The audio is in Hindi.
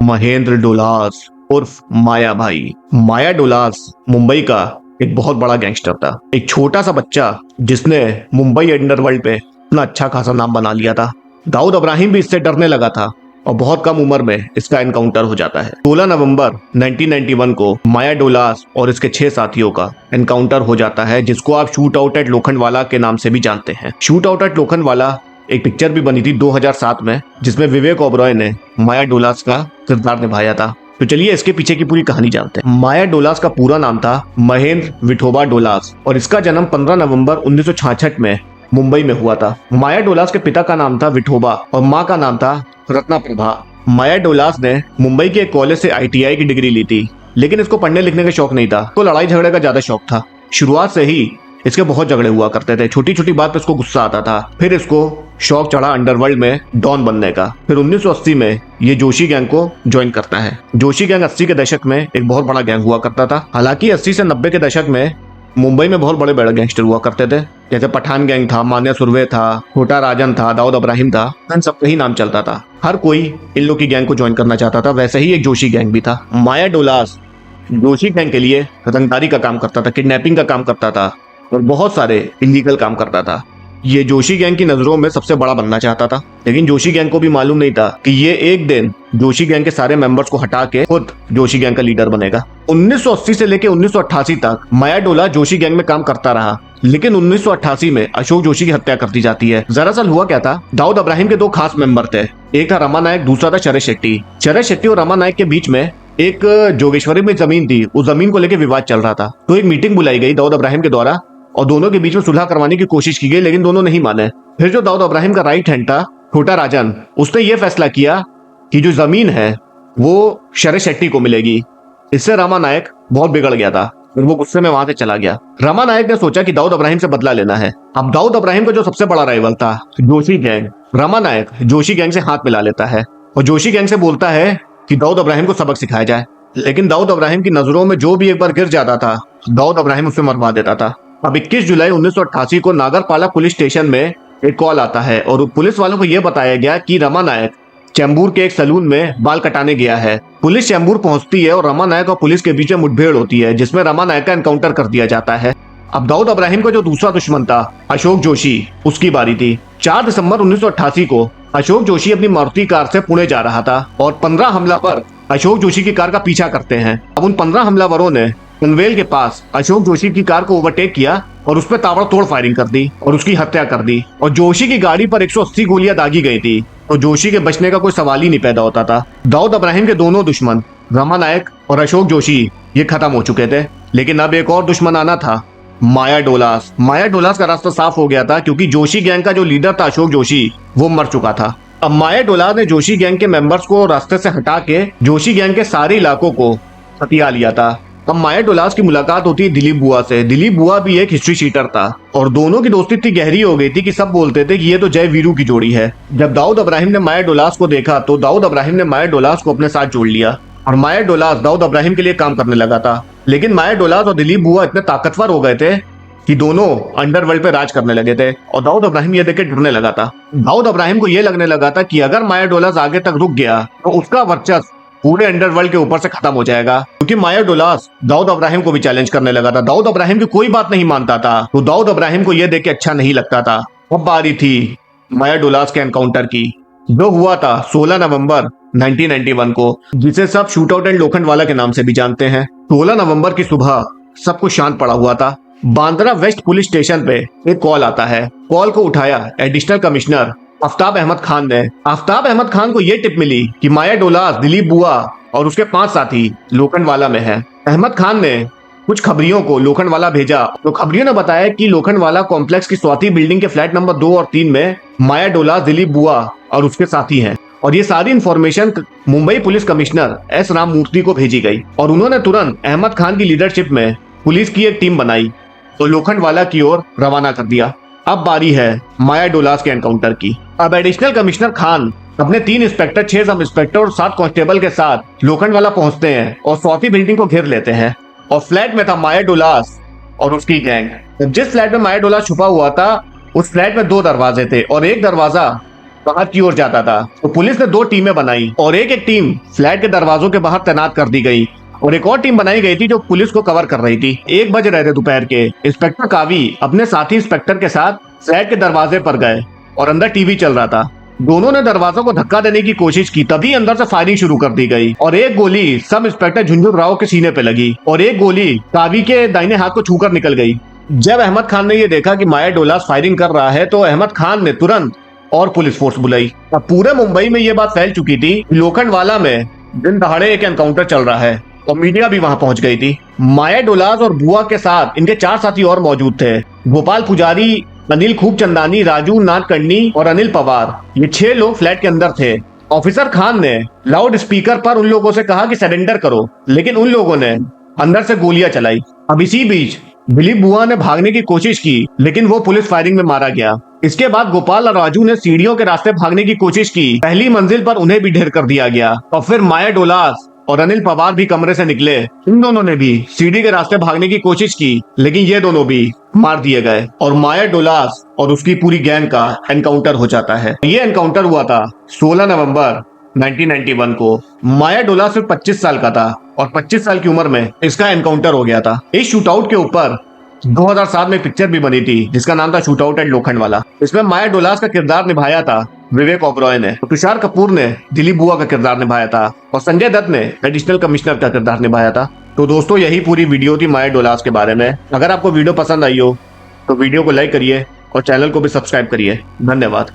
महेंद्र डोलास उर्फ माया भाई। माया डोलास मुंबई का एक बहुत बड़ा गैंगस्टर था। एक छोटा सा बच्चा जिसने मुंबई अंडरवर्ल्ड पे अपना अच्छा खासा नाम बना लिया था। दाऊद इब्राहिम भी इससे डरने लगा था और बहुत कम उम्र में इसका एनकाउंटर हो जाता है। 16 नवंबर 1991 को माया डोलास और इसके 6 साथियों का एनकाउंटर हो जाता है, जिसको आप शूट आउट एट लोखंडवाला के नाम से भी जानते हैं। शूट आउट एट लोखंडवाला एक पिक्चर भी बनी थी 2007 में, जिसमें विवेक ओबरॉय ने माया डोलास का किरदार निभाया था। तो चलिए इसके पीछे की पूरी कहानी जानते हैं। माया डोलास का पूरा नाम था महेंद्र विठोबा डोलास और इसका जन्म 15 नवंबर 1966 में मुंबई में हुआ था। माया डोलास के पिता का नाम था विठोबा और माँ का नाम था रत्ना प्रभा। माया डोलास ने मुंबई के एक कॉलेज से ITI की डिग्री ली थी, लेकिन इसको पढ़ने लिखने का शौक नहीं था, तो लड़ाई झगड़े का ज्यादा शौक था। शुरुआत से ही इसके बहुत झगड़े हुआ करते थे, छोटी छोटी बात पे इसको गुस्सा आता था। फिर इसको शौक चढ़ा अंडरवर्ल्ड में डॉन बनने का। फिर 1980 में ये जोशी गैंग को ज्वाइन करता है। जोशी गैंग 80 के दशक में एक बहुत बड़ा गैंग हुआ करता था। हालांकि 80 से 90 के दशक में मुंबई में बहुत बड़े बड़े गैंगस्टर हुआ करते थे, जैसे पठान गैंग था, मान्या सुरवे था, छोटा राजन था, दाऊद इब्राहिम था, इन सबका ही नाम चलता था। हर कोई इन लोग की गैंग को ज्वाइन करना चाहता था। वैसे ही एक जोशी गैंग भी था। माया डोलास जोशी गैंग के लिए रंगदारी का काम करता था, किडनैपिंग का काम करता था और बहुत सारे इलीगल काम करता था। ये जोशी गैंग की नजरों में सबसे बड़ा बनना चाहता था, लेकिन जोशी गैंग को भी मालूम नहीं था कि ये एक दिन जोशी गैंग के सारे मेंबर्स को हटा के खुद जोशी गैंग का लीडर बनेगा। 1980 से लेकर 1988 तक माया डोला जोशी गैंग में काम करता रहा, लेकिन 1988 में अशोक जोशी की हत्या कर दी जाती है। दरअसल हुआ क्या था, दाऊद इब्राहिम के 2 खास मेंबर थे। एक था रमा नायक, दूसरा था शरद शेट्टी। शरद शेट्टी और रमा नायक के बीच में एक जोगेश्वरी में जमीन थी, उस जमीन को लेकर विवाद चल रहा था। तो एक मीटिंग बुलाई गई दाऊद इब्राहिम के द्वारा और दोनों के बीच में सुलह करवाने की कोशिश की गई, लेकिन दोनों नहीं माने। फिर जो दाऊद इब्राहिम का राइट हैंड था, छोटा राजन, उसने ये फैसला किया कि जो जमीन है वो शरद शेट्टी को मिलेगी। इससे रमा नायक बहुत बिगड़ गया था, फिर वो गुस्से में वहां से चला गया। रमा नायक ने सोचा कि दाऊद इब्राहिम से बदला लेना है। अब दाऊद इब्राहिम का जो सबसे बड़ा राइवल था जोशी गैंग, रमा नायक जोशी गैंग से हाथ मिला लेता है और जोशी गैंग से बोलता है कि दाऊद इब्राहिम को सबक सिखाया जाए। लेकिन दाऊद इब्राहिम की नजरों में जो भी एक बार गिर जाता था, दाऊद इब्राहिम उसे मरवा देता था। अब 21 जुलाई 1988 को नागरपाला पुलिस स्टेशन में एक कॉल आता है और पुलिस वालों को यह बताया गया कि रमा नायक चैम्बूर के एक सैलून में बाल कटाने गया है। पुलिस चैम्बूर पहुंचती है और रमा नायक और पुलिस के बीच में मुठभेड़ होती है, जिसमें रमा नायक का एनकाउंटर कर दिया जाता है। अब दाऊद इब्राहिम का जो दूसरा दुश्मन था अशोक जोशी, उसकी बारी थी। 4 दिसंबर 1988 को अशोक जोशी अपनी मारुति कार से पुणे जा रहा था और 15 हमलावर अशोक जोशी की कार का पीछा करते हैं। अब उन 15 हमलावरों ने पनवेल के पास अशोक जोशी की कार को ओवरटेक किया और उस पर ताबड़तोड़ फायरिंग कर दी और उसकी हत्या कर दी। और जोशी की गाड़ी पर 180 गोलियां दागी गई थी, तो जोशी के बचने का कोई सवाल ही नहीं पैदा होता था। दाऊद इब्राहिम के दोनों दुश्मन रमा नायक और अशोक जोशी ये खत्म हो चुके थे, लेकिन अब एक और दुश्मन आना था, माया डोलास। माया डोलास का रास्ता साफ हो गया था, क्योंकि जोशी गैंग का जो लीडर था अशोक जोशी, वो मर चुका था। अब माया डोलास ने जोशी गैंग के मेंबर्स को रास्ते से हटा के जोशी गैंग के सारे इलाकों को हथिया लिया था। अब माया डोलास की मुलाकात होती है दिलीप बुआ से। दिलीप बुआ भी एक हिस्ट्री शीटर था और दोनों की दोस्ती इतनी गहरी हो गई थी कि सब बोलते थे कि ये तो जय वीरू की जोड़ी है। जब दाऊद इब्राहिम ने माया डोलास को देखा तो दाऊद इब्राहिम ने माया डोलास को अपने साथ जोड़ लिया और माया डोलास दाऊद इब्राहिम के लिए काम करने लगा था। लेकिन माया डोलास और दिलीप बुआ इतने ताकतवर हो गए थे कि दोनों अंडरवर्ल्ड पे राज करने लगे थे और दाऊद इब्राहिम ये देख के डरने लगा था। दाऊद इब्राहिम को ये लगने लगा था कि अगर माया डोलास आगे तक रुक गया तो उसका वर्चस्व पूरे अंडरवर्ल्ड के ऊपर से खत्म हो जाएगा, क्योंकि माया डोलास दाऊद इब्राहिम को भी चैलेंज करने लगा था। दाऊद इब्राहिम की कोई बात नहीं मानता था, तो दाऊद इब्राहिम को यह देख के अच्छा नहीं लगता था। अब बारी थी माया डोलास के एनकाउंटर की, जो हुआ था 16 नवंबर 1991 को, जिसे सब शूट आउट एंड लोखंडवाला के नाम से भी जानते हैं। 16 नवंबर की सुबह सब कुछ शांत पड़ा हुआ था। बांद्रा वेस्ट पुलिस स्टेशन पे एक कॉल आता है। कॉल को उठाया एडिशनल कमिश्नर आफ्ताब अहमद खान ने। आफ्ताब अहमद खान को यह टिप मिली कि माया डोलास, दिलीप बुआ और उसके 5 साथी लोखंडवाला में है। अहमद खान ने कुछ खबरियों को लोखंडवाला भेजा, तो खबरियों ने बताया कि लोखंडवाला कॉम्प्लेक्स की स्वाति बिल्डिंग के फ्लैट नंबर 2 और 3 में माया डोलास, दिलीप बुआ और उसके साथी हैं। और ये सारी information Mumbai police commissioner S Rammurthy को भेजी गई और उन्होंने तुरंत अहमद खान की लीडरशिप में पुलिस की एक टीम बनाई तो लोखंडवाला की ओर रवाना कर दिया। अब बारी है माया डोलास के एनकाउंटर की। अब एडिशनल कमिश्नर खान अपने 3 इंस्पेक्टर, 6 सब इंस्पेक्टर और 7 कांस्टेबल के साथ लोखंडवाला पहुंचते हैं और स्वाति बिल्डिंग को घेर लेते हैं। और फ्लैट में था माया डोलास और उसकी गैंग। जिस फ्लैट में माया डोलास छुपा हुआ था, उस फ्लैट में 2 दरवाजे थे और एक दरवाजा बाहर की ओर जाता था। तो पुलिस ने 2 टीमें बनाई और एक एक टीम फ्लैट के दरवाजों के बाहर तैनात कर दी गई और एक और टीम बनाई गई थी जो पुलिस को कवर कर रही थी। 1 बज रहे थे दोपहर के। इंस्पेक्टर कावी अपने साथी इंस्पेक्टर के साथ फ्लैट के दरवाजे पर गए और अंदर टीवी चल रहा था। दोनों ने दरवाजों को धक्का देने की कोशिश की, तभी अंदर से फायरिंग शुरू कर दी गई और एक गोली सब इंस्पेक्टर झुंझुन राव के सीने पे लगी और एक गोली कावी के दाहिने हाथ को छूकर निकल गई। जब अहमद खान ने ये देखा कि माया डोलास फायरिंग कर रहा है तो अहमद खान ने तुरंत और पुलिस फोर्स बुलाई। अब पूरे मुंबई में ये बात फैल चुकी थी, लोखंडवाला में दिन दहाड़े एक एनकाउंटर चल रहा है और मीडिया भी वहां पहुंच गई थी। माया डोलास और बुआ के साथ इनके 4 साथी और मौजूद थे, गोपाल पुजारी, अनिल खूबचंदानी, राजू नागकर्णी और अनिल पवार। ये 6 लोग फ्लैट के अंदर थे। ऑफिसर खान ने लाउड स्पीकर पर उन लोगों से कहा कि सरेंडर करो, लेकिन उन लोगों ने अंदर से गोलियां चलाई। अब इसी बीच दिलीप बुआ ने भागने की कोशिश की, लेकिन वो पुलिस फायरिंग में मारा गया। इसके बाद गोपाल और राजू ने सीढ़ियों के रास्ते भागने की कोशिश की। पहली मंजिल पर उन्हें भी ढेर कर दिया गया और फिर माया डोलास और अनिल पवार भी कमरे से निकले। इन दोनों ने भी सीढ़ी के रास्ते भागने की कोशिश की, लेकिन ये दोनों भी मार दिए गए और माया डोलास और उसकी पूरी गैंग का एनकाउंटर हो जाता है। ये एनकाउंटर हुआ था 16 नवंबर 1991 को। माया डोलास सिर्फ 25 साल का था और 25 साल की उम्र में इसका एनकाउंटर हो गया था। इस शूटआउट के ऊपर 2007 में पिक्चर भी बनी थी जिसका नाम था शूटआउट एट लोखंडवाला। इसमें माया डोलास का किरदार निभाया था विवेक ओबरॉय ने, तुषार कपूर ने दिलीप बुआ का किरदार निभाया था और संजय दत्त ने एडिशनल कमिश्नर का किरदार निभाया था। तो दोस्तों यही पूरी वीडियो थी माया डोलास के बारे में। अगर आपको वीडियो पसंद आई हो तो वीडियो को लाइक करिए और चैनल को भी सब्सक्राइब करिए। धन्यवाद।